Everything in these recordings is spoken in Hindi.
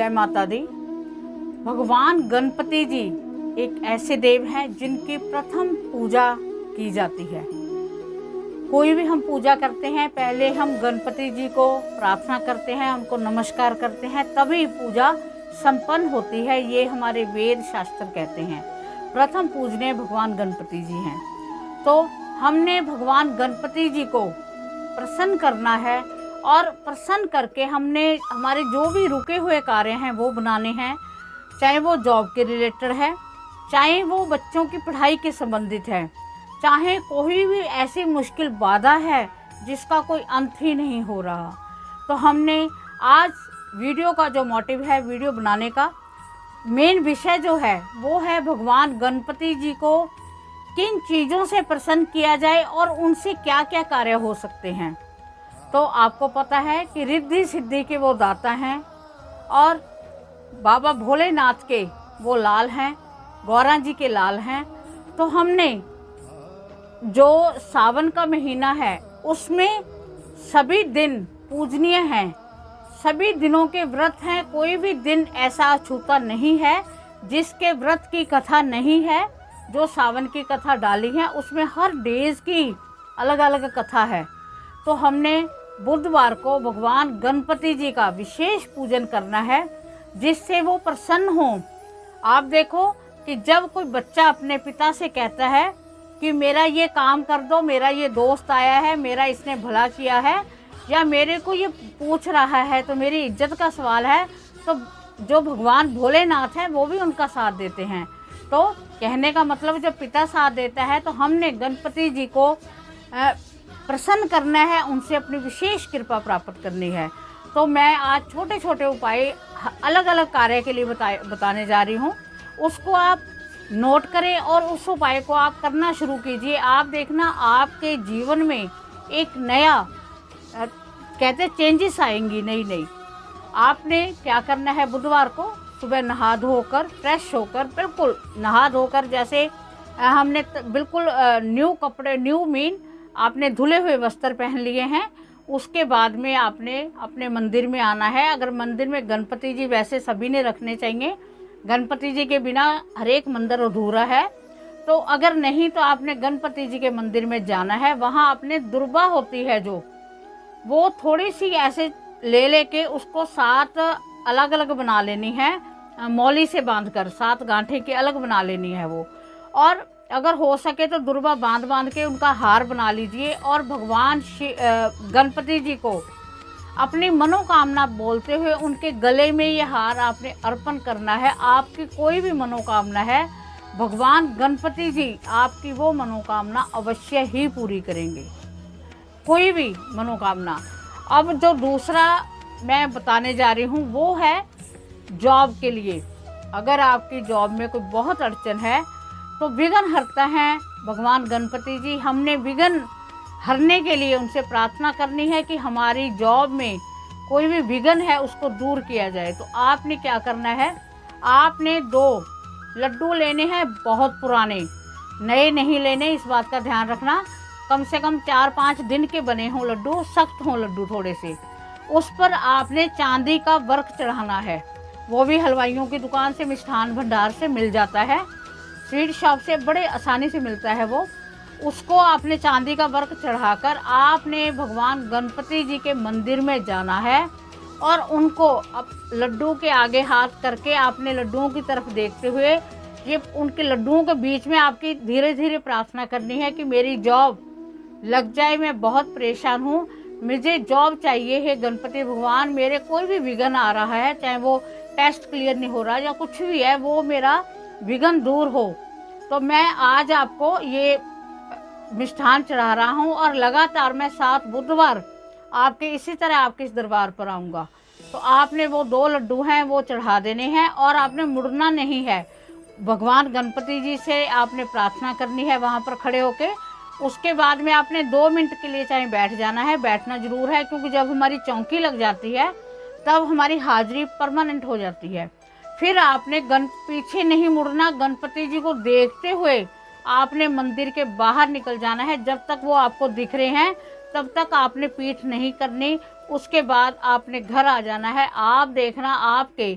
जय माता दी। भगवान गणपति जी एक ऐसे देव हैं जिनकी प्रथम पूजा की जाती है। कोई भी हम पूजा करते हैं, पहले हम गणपति जी को प्रार्थना करते हैं, उनको नमस्कार करते हैं, तभी पूजा संपन्न होती है। ये हमारे वेद शास्त्र कहते हैं। प्रथम पूजनीय भगवान गणपति जी हैं। तो हमने भगवान गणपति जी को प्रसन्न करना है और प्रसन्न करके हमने हमारे जो भी रुके हुए कार्य हैं वो बनाने हैं, चाहे वो जॉब के रिलेटेड है, चाहे वो बच्चों की पढ़ाई के संबंधित है, चाहे कोई भी ऐसी मुश्किल बाधा है जिसका कोई अंत ही नहीं हो रहा। तो हमने आज वीडियो का जो मोटिव है, वीडियो बनाने का मेन विषय जो है वो है भगवान गणपति जी को किन चीज़ों से प्रसन्न किया जाए और उनसे क्या क्या कार्य हो सकते हैं। तो आपको पता है कि रिद्धि सिद्धि के वो दाता हैं और बाबा भोलेनाथ के वो लाल हैं, गौरा जी के लाल हैं। तो हमने जो सावन का महीना है उसमें सभी दिन पूजनीय हैं, सभी दिनों के व्रत हैं। कोई भी दिन ऐसा अछूता नहीं है जिसके व्रत की कथा नहीं है। जो सावन की कथा डाली है उसमें हर डेज की अलग अलग कथा है। तो हमने बुधवार को भगवान गणपति जी का विशेष पूजन करना है जिससे वो प्रसन्न हों। आप देखो कि जब कोई बच्चा अपने पिता से कहता है कि मेरा ये काम कर दो, मेरा ये दोस्त आया है, मेरा इसने भला किया है, या मेरे को ये पूछ रहा है तो मेरी इज्जत का सवाल है, तो जो भगवान भोलेनाथ हैं वो भी उनका साथ देते हैं। तो कहने का मतलब जब पिता साथ देता है तो हमने गणपति जी को प्रसन्न करना है, उनसे अपनी विशेष कृपा प्राप्त करनी है। तो मैं आज छोटे छोटे उपाय अलग अलग कार्य के लिए बताने जा रही हूँ। उसको आप नोट करें और उस उपाय को आप करना शुरू कीजिए। आप देखना आपके जीवन में एक नया कहते चेंजेस आएंगी, नई। आपने क्या करना है, बुधवार को सुबह नहा धोकर फ्रेश होकर, बिल्कुल नहा धोकर, जैसे हमने बिल्कुल न्यू कपड़े, न्यू मीन आपने धुले हुए वस्त्र पहन लिए हैं। उसके बाद में आपने अपने मंदिर में आना है। अगर मंदिर में गणपति जी वैसे सभी ने रखने चाहिए, गणपति जी के बिना हर एक मंदिर अधूरा है। तो अगर नहीं तो आपने गणपति जी के मंदिर में जाना है। वहाँ आपने दुर्बा होती है जो, वो थोड़ी सी ऐसे लेके उसको 7 अलग अलग बना लेनी है, मौली से बांधकर 7 गांठे की अलग बना लेनी है वो। और अगर हो सके तो दुर्बा बांध के उनका हार बना लीजिए और भगवान गणपति जी को अपनी मनोकामना बोलते हुए उनके गले में ये हार आपने अर्पण करना है। आपकी कोई भी मनोकामना है, भगवान गणपति जी आपकी वो मनोकामना अवश्य ही पूरी करेंगे, कोई भी मनोकामना। अब जो दूसरा मैं बताने जा रही हूँ वो है जॉब के लिए। अगर आपकी जॉब में कोई बहुत अड़चन है तो विघ्न हरता है भगवान गणपति जी। हमने विघ्न हरने के लिए उनसे प्रार्थना करनी है कि हमारी जॉब में कोई भी विघ्न है उसको दूर किया जाए। तो आपने क्या करना है, आपने 2 लड्डू लेने हैं, बहुत पुराने, नए नहीं लेने, इस बात का ध्यान रखना। कम से कम 4-5 दिन के बने हों लड्डू, सख्त हों लड्डू थोड़े से। उस पर आपने चांदी का वर्क चढ़ाना है। वो भी हलवाइयों की दुकान से, मिष्ठान भंडार से मिल जाता है, स्वीट शॉप से बड़े आसानी से मिलता है वो। उसको आपने चांदी का वर्क चढ़ाकर आपने भगवान गणपति जी के मंदिर में जाना है और उनको अब लड्डू के आगे हाथ करके आपने लड्डुओं की तरफ देखते हुए ये उनके लड्डुओं के बीच में आपकी धीरे धीरे प्रार्थना करनी है कि मेरी जॉब लग जाए, मैं बहुत परेशान हूँ, मुझे जॉब चाहिए है गणपति भगवान। मेरे कोई भी विघ्न आ रहा है, चाहे वो टेस्ट क्लियर नहीं हो रहा या कुछ भी है, वो मेरा विघ्न दूर हो। तो मैं आज आपको ये मिष्ठान चढ़ा रहा हूँ और लगातार मैं 7 बुधवार आपके इसी तरह आपके इस दरबार पर आऊँगा। तो आपने वो 2 लड्डू हैं वो चढ़ा देने हैं और आपने मुड़ना नहीं है। भगवान गणपति जी से आपने प्रार्थना करनी है वहाँ पर खड़े होके। उसके बाद में आपने 2 मिनट के लिए चाहे बैठ जाना है, बैठना जरूर है, क्योंकि जब हमारी चौकी लग जाती है तब हमारी हाजिरी परमानेंट हो जाती है। फिर आपने पीछे नहीं मुड़ना, गणपति जी को देखते हुए आपने मंदिर के बाहर निकल जाना है। जब तक वो आपको दिख रहे हैं तब तक आपने पीठ नहीं करनी, उसके बाद आपने घर आ जाना है। आप देखना आपके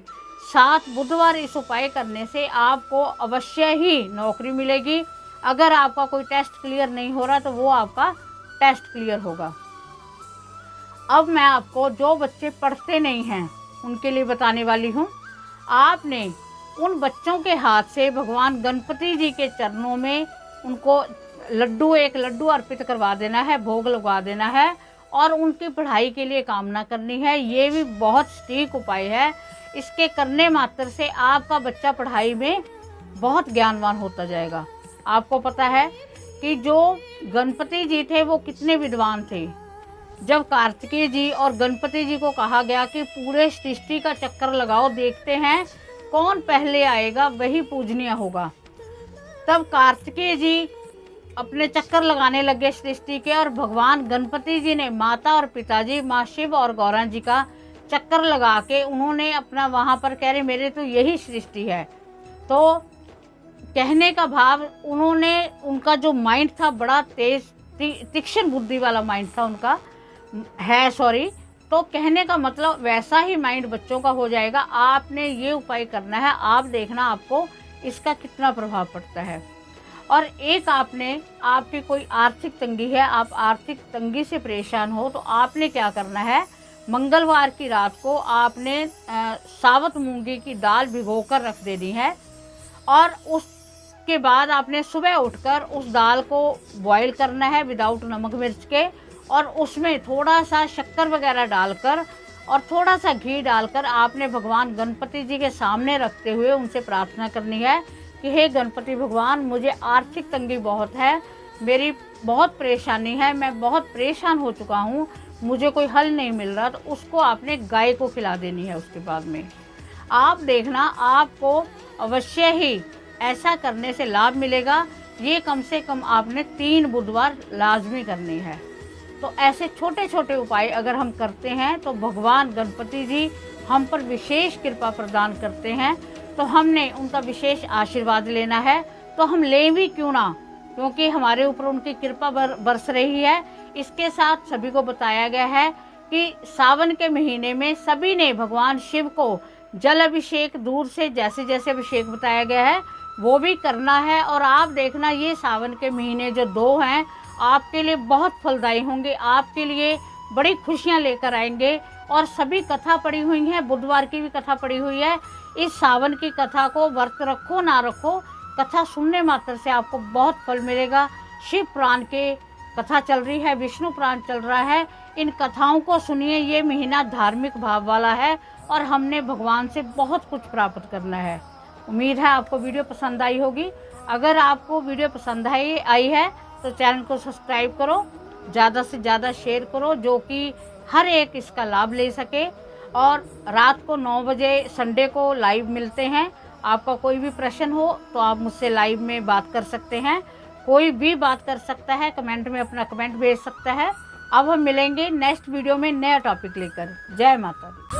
7 बुधवार इस उपाय करने से आपको अवश्य ही नौकरी मिलेगी। अगर आपका कोई टेस्ट क्लियर नहीं हो रहा तो वो आपका टेस्ट क्लियर होगा। अब मैं आपको जो बच्चे पढ़ते नहीं हैं उनके लिए बताने वाली हूँ। आपने उन बच्चों के हाथ से भगवान गणपति जी के चरणों में उनको एक लड्डू अर्पित करवा देना है, भोग लगवा देना है और उनकी पढ़ाई के लिए कामना करनी है। ये भी बहुत सटीक उपाय है। इसके करने मात्र से आपका बच्चा पढ़ाई में बहुत ज्ञानवान होता जाएगा। आपको पता है कि जो गणपति जी थे वो कितने विद्वान थे। जब कार्तिकेय जी और गणपति जी को कहा गया कि पूरे सृष्टि का चक्कर लगाओ, देखते हैं कौन पहले आएगा वही पूजनीय होगा, तब कार्तिकेय जी अपने चक्कर लगाने लगे सृष्टि के और भगवान गणपति जी ने माता और पिताजी माँ शिव और गौरा जी का चक्कर लगा के उन्होंने अपना वहाँ पर कह रहे मेरे तो यही सृष्टि है। तो कहने का भाव उनका जो माइंड था बड़ा तेज तीक्ष्ण बुद्धि वाला माइंड था उनका तो कहने का मतलब वैसा ही माइंड बच्चों का हो जाएगा। आपने ये उपाय करना है, आप देखना आपको इसका कितना प्रभाव पड़ता है। और एक आपकी कोई आर्थिक तंगी है, आप आर्थिक तंगी से परेशान हो तो आपने क्या करना है, मंगलवार की रात को आपने साबुत मूंगी की दाल भिगोकर रख देनी है और उसके बाद आपने सुबह उठकर उस दाल को बॉईल करना है विदाउट नमक मिर्च के, और उसमें थोड़ा सा शक्कर वगैरह डालकर और थोड़ा सा घी डालकर आपने भगवान गणपति जी के सामने रखते हुए उनसे प्रार्थना करनी है कि हे गणपति भगवान, मुझे आर्थिक तंगी बहुत है, मेरी बहुत परेशानी है, मैं बहुत परेशान हो चुका हूँ, मुझे कोई हल नहीं मिल रहा। तो उसको आपने गाय को खिला देनी है। उसके बाद में आप देखना आपको अवश्य ही ऐसा करने से लाभ मिलेगा। ये कम से कम आपने 3 बुधवार लाजमी करनी है। तो ऐसे छोटे छोटे उपाय अगर हम करते हैं तो भगवान गणपति जी हम पर विशेष कृपा प्रदान करते हैं। तो हमने उनका विशेष आशीर्वाद लेना है, तो हम लें भी क्यों ना, क्योंकि हमारे ऊपर उनकी कृपा बरस रही है। इसके साथ सभी को बताया गया है कि सावन के महीने में सभी ने भगवान शिव को जल अभिषेक, दूर से जैसे जैसे अभिषेक बताया गया है वो भी करना है। और आप देखना ये सावन के महीने जो 2 हैं आपके लिए बहुत फलदायी होंगे, आपके लिए बड़ी खुशियां लेकर आएंगे। और सभी कथा पड़ी हुई है, बुधवार की भी कथा पड़ी हुई है। इस सावन की कथा को व्रत रखो ना रखो, कथा सुनने मात्र से आपको बहुत फल मिलेगा। शिव पुराण के कथा चल रही है, विष्णु पुराण चल रहा है, इन कथाओं को सुनिए। ये महीना धार्मिक भाव वाला है और हमने भगवान से बहुत कुछ प्राप्त करना है। उम्मीद है आपको वीडियो पसंद आई होगी। अगर आपको वीडियो पसंद आई है तो चैनल को सब्सक्राइब करो, ज़्यादा से ज़्यादा शेयर करो, जो कि हर एक इसका लाभ ले सके। और रात को 9 बजे संडे को लाइव मिलते हैं। आपका कोई भी प्रश्न हो तो आप मुझसे लाइव में बात कर सकते हैं, कोई भी बात कर सकता है, कमेंट में अपना कमेंट भेज सकता है। अब हम मिलेंगे नेक्स्ट वीडियो में नया टॉपिक लेकर। जय माता दी।